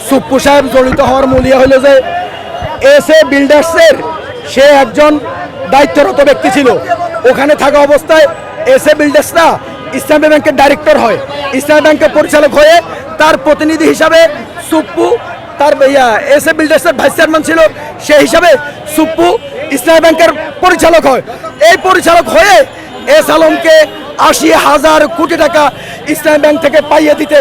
সুপ্পু সাহেব জড়িত হওয়ার মূল হলো যে এসএ বিল্ডার্সের সে একজন দায়িত্বরত ব্যক্তি ছিল। ওখানে থাকা অবস্থায় এসএ বিল্ডার্সরা ইসলামী ব্যাংকের ডাইরেক্টর হয়, ইসলামী ব্যাংকের পরিচালক হয়ে তার প্রতিনিধি হিসাবে সুপ্পু তার এসএ বিল্ডার্সের ভাইস চেয়ারম্যান ছিল, সেই হিসাবে সুপ্পু ইসলামী ব্যাংকের পরিচালক হয়। এই পরিচালক হয়ে এস আলমকে ৮০,০০০ কোটি টাকা ইসলামী ব্যাংক থেকে পাইয়ে দিতে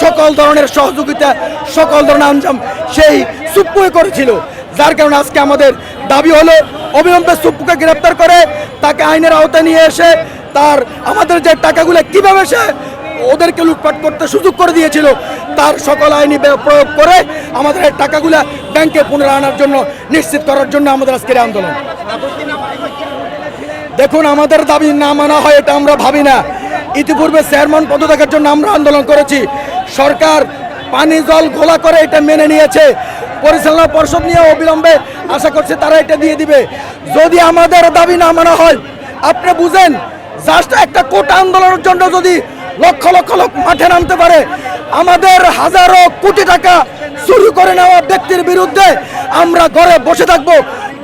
সকল ধরনের সহযোগিতা, সকল ধরনের আঞ্জাম সেই সুপ্পুই করেছিল। যার কারণে আজকে আমাদের দাবি হলো অবিলম্বে সুপ্পুকে গ্রেপ্তার করে তাকে আইনের আওতায় নিয়ে এসে তার আমাদের যে টাকাগুলো কীভাবে সে ওদেরকে লুটপাট করতে সুযোগ করে দিয়েছিল তার সকল আইনি প্রয়োগ করে আমাদের এই টাকাগুলা ব্যাংকে পুনরায় আনার জন্য, নিশ্চিত করার জন্য আমাদের আজকের আন্দোলন। দেখুন, আমাদের দাবি না মানা হয় এটা আমরা ভাবি না। ইতিপূর্বে চেয়ারম্যান পদত্যাগের জন্য আমরা আন্দোলন করেছি, সরকার পানি জল ঘোলা করে এটা মেনে নিয়েছে। পরিচালনা পর্ষদ নিয়ে অবিলম্বে আশা করছে তারা এটা দিয়ে দিবে। যদি আমাদের দাবি না মানা হয়, আপনি বুঝেন জাস্ট একটা কোটা আন্দোলনের জন্য যদি লক্ষ লক্ষ লোক মাঠে নামতে পারে, আমাদের হাজারো কোটি টাকা চুরি করে নেওয়া ব্যক্তির বিরুদ্ধে আমরা ঘরে বসে থাকবো।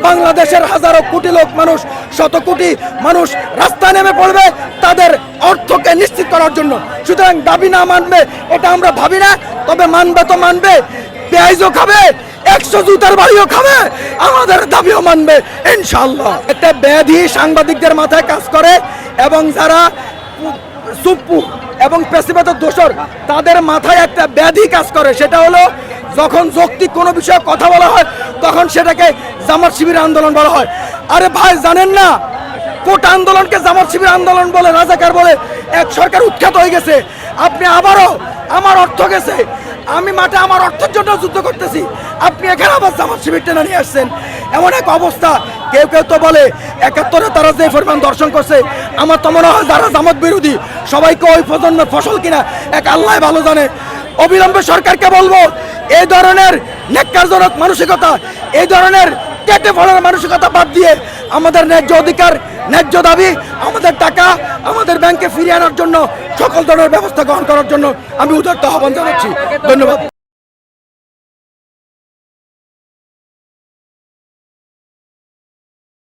বাংলাদেশের হাজারো কোটি লোক মানুষ, শত কোটি মানুষ রাস্তায় নেমে পড়বে তাদের অর্থকে নিশ্চিত করার জন্য। সুতরাং দাবি না মানবে এটা আমরা ভাবি না, তবে মানবে তো মানবে, পেঁয়াজও খাবে, ১০০ জুতার বাড়িও খাবে, আমাদের দাবিও মানবে ইনশাআল্লাহ। একটা ব্যাধি সাংবাদিকদের মাথায় কাজ করে এবং যারা সুপ্পু এবং পেশিবাদের দোষর তাদের মাথায় একটা ব্যাধি কাজ করে, সেটা হলো যখন যৌক্তিক কোনো বিষয়ে কথা বলা হয় তখন সেটাকে জামাত শিবির আন্দোলন বলা হয়। আরে ভাই, জানেন না কোটা আন্দোলনকে জামাত শিবির আন্দোলন বলে, রাজাকার বলে এক সরকার উৎখাত হয়ে গেছে। আপনি আবারও আমার অর্থ গেছে, আমি মাঠে আমার অর্থের জন্য যুদ্ধ করতেছি, আপনি এখানে আবার জামাত শিবির টেনে নিয়ে আসছেন। এমন এক অবস্থা, কেউ কেউ তো বলে ৭১-এ তারা যে পরিমাণ দর্শন করছে, আমার তো মনে হয় যারা জামাত বিরোধী সবাইকে ওই প্রজন্মের ফসল কিনা এক আল্লাহ ভালো জানে। অবিলম্বে সরকারকে বলবো এই ধরনের ন্যাক্কারজনক মানসিকতা, এই ধরনের কেটে ফেলার মানসিকতা বাদ দিয়ে আমাদের ন্যায্য অধিকার, ন্যায্য দাবি, আমাদের টাকা আমাদের ব্যাংকে ফিরিয়ে আনার জন্য সকল ধরনের ব্যবস্থা গ্রহণ করার জন্য আমি উদাত্ত আহ্বান জানাচ্ছি। ধন্যবাদ।